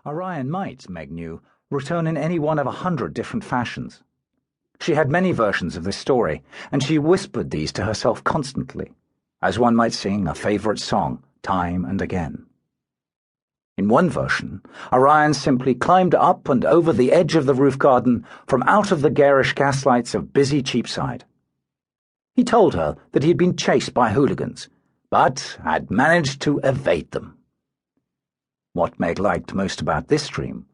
Orion might, Meg knew, return in any one of 100 different fashions. She had many versions of this story, and she whispered these to herself constantly, as one might sing a favourite song time and again. In one version, Orion simply climbed up and over the edge of the roof garden from out of the garish gaslights of busy Cheapside. He told her that he had been chased by hooligans, but had managed to evade them. What Meg liked most about this dream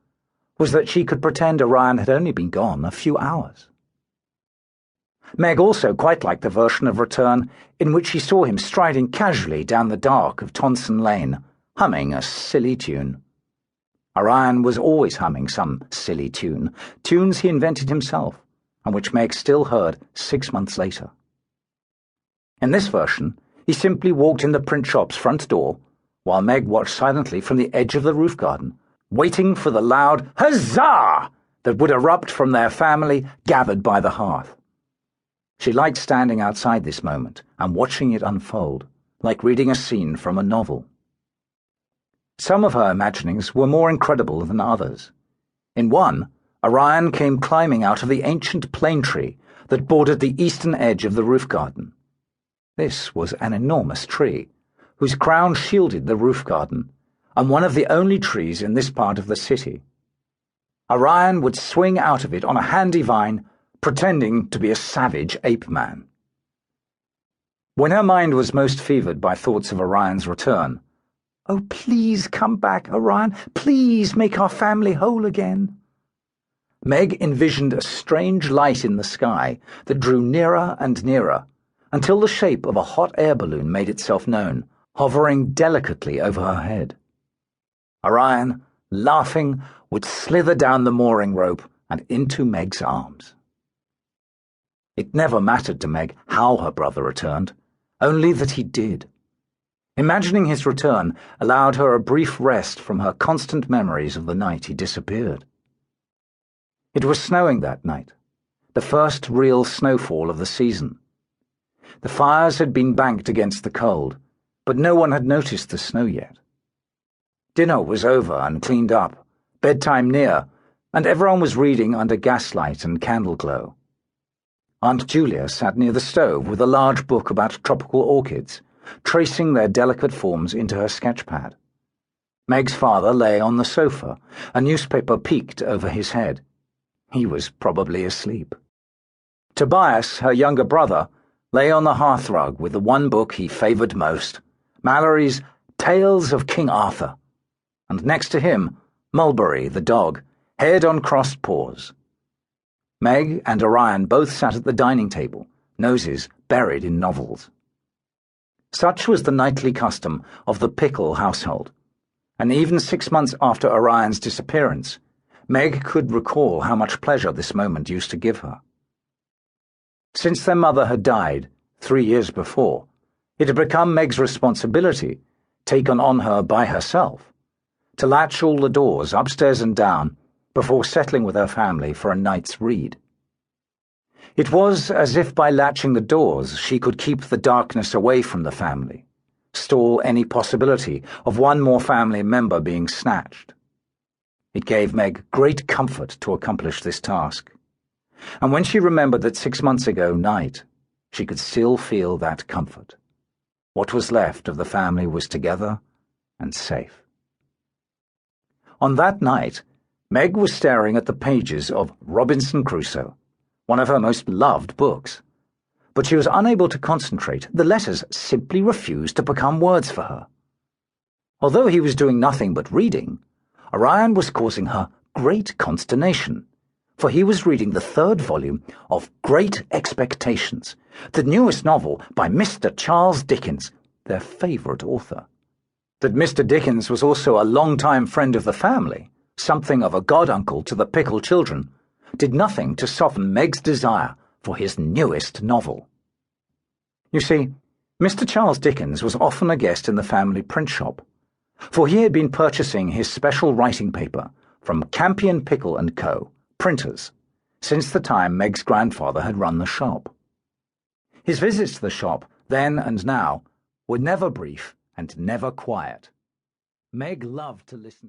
was that she could pretend Orion had only been gone a few hours. Meg also quite liked the version of return in which she saw him striding casually down the dark of Tonson Lane, humming a silly tune. Orion was always humming some silly tunes he invented himself, and which Meg still heard 6 months later. In this version, he simply walked in the print shop's front door, while Meg watched silently from the edge of the roof garden, waiting for the loud huzzah that would erupt from their family gathered by the hearth. She liked standing outside this moment and watching it unfold, like reading a scene from a novel. Some of her imaginings were more incredible than others. In one, Orion came climbing out of the ancient plane tree that bordered the eastern edge of the roof garden. This was an enormous tree, whose crown shielded the roof garden, and one of the only trees in this part of the city. Orion would swing out of it on a handy vine, pretending to be a savage ape-man. When her mind was most fevered by thoughts of Orion's return, "Oh, please come back, Orion, please make our family whole again," Meg envisioned a strange light in the sky that drew nearer and nearer, until the shape of a hot air balloon made itself known, hovering delicately over her head. Orion, laughing, would slither down the mooring rope and into Meg's arms. It never mattered to Meg how her brother returned, only that he did. Imagining his return allowed her a brief rest from her constant memories of the night he disappeared. It was snowing that night, the first real snowfall of the season. The fires had been banked against the cold, but no one had noticed the snow yet. Dinner was over and cleaned up, bedtime near, and everyone was reading under gaslight and candle glow. Aunt Julia sat near the stove with a large book about tropical orchids, tracing their delicate forms into her sketchpad. Meg's father lay on the sofa, a newspaper peeked over his head. He was probably asleep. Tobias, her younger brother, lay on the hearthrug with the one book he favoured most, Mallory's Tales of King Arthur, and next to him, Mulberry, the dog, head on crossed paws. Meg and Orion both sat at the dining table, noses buried in novels. Such was the nightly custom of the Pickel household, and even 6 months after Orion's disappearance, Meg could recall how much pleasure this moment used to give her. Since their mother had died 3 years before, it had become Meg's responsibility, taken on her by herself, to latch all the doors upstairs and down before settling with her family for a night's read. It was as if by latching the doors she could keep the darkness away from the family, stall any possibility of one more family member being snatched. It gave Meg great comfort to accomplish this task, and when she remembered that 6 months ago night, she could still feel that comfort. What was left of the family was together and safe. On that night, Meg was staring at the pages of Robinson Crusoe, one of her most loved books. But she was unable to concentrate. The letters simply refused to become words for her. Although he was doing nothing but reading, Orion was causing her great consternation, for he was reading the 3rd volume of Great Expectations, the newest novel by Mr. Charles Dickens, their favourite author. That Mr. Dickens was also a long-time friend of the family, something of a goduncle to the Pickel children, did nothing to soften Meg's desire for his newest novel. You see, Mr. Charles Dickens was often a guest in the family print shop, for he had been purchasing his special writing paper from Campion Pickel & Co., printers, since the time Meg's grandfather had run the shop. His visits to the shop, then and now, were never brief and never quiet. Meg loved to listen to